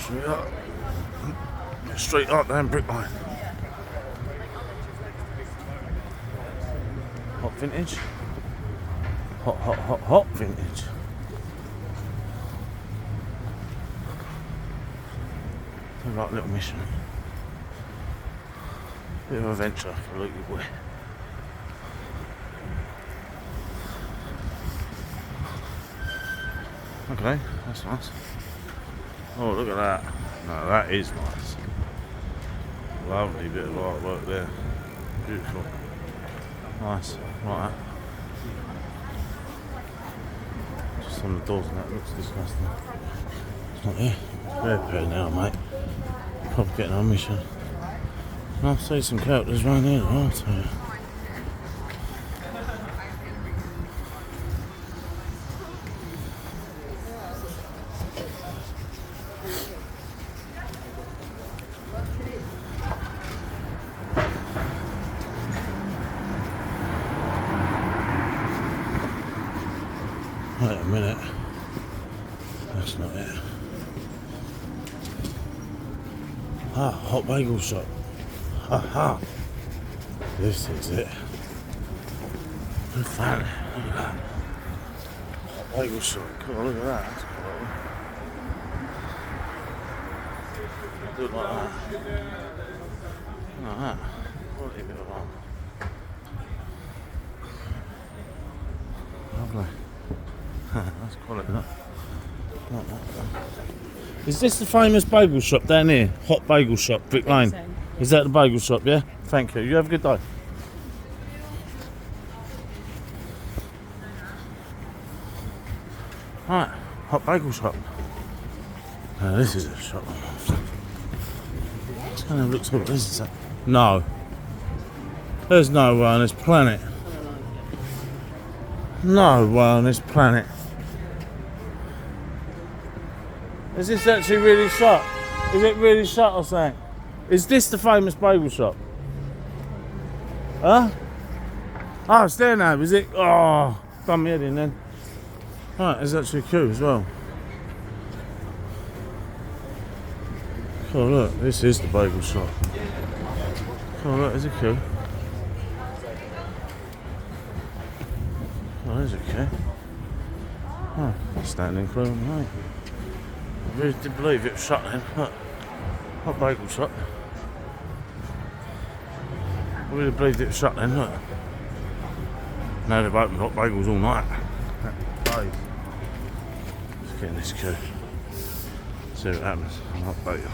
Straight up. Straight up down brick line. Hot vintage. Hot vintage. A right little mission. Bit of a venture for a local boy. Okay, that's nice. Oh, look at that. No, that is nice. Lovely bit of artwork there. Beautiful. Nice. Right. Just on the doors and that looks disgusting. It's not here. It's bare pair now, mate. Probably getting on mission. And I'll see some characters around here, I'll tell you. Wait a minute. That's not it. Ah, hot bagel shop. Ha ha. This is it. Look at that. Look at that. Hot bagel shop. Come on, look at that. That's cool. Do it like that. Like that. Quality bit of art. Lovely. That's quality, that. Like that. Is this the famous bagel shop down here? Hot bagel shop, Brick Lane. So. Is that the bagel shop, yeah? Thank you. You have a good day. Right, hot bagel shop. Now this is a shop. Let's kind of look through what this is. No. There's no way on this planet. No way on this planet. Is this actually really shut? Is it really shut or something? Is this the famous bagel shop? Huh? Oh, it's there now, is it? Oh, done me head in then. Right, there's actually a queue as well. Oh look, this is the bagel shop. Oh look, there's a queue. Oh, there's a queue. Oh, standing crew, mate. I really did believe it was shut then. Look, hot bagel shop. I really believed it was shut then, look. Now they've opened hot bagels all night. Let's get in this queue. See what happens. Hot bagel.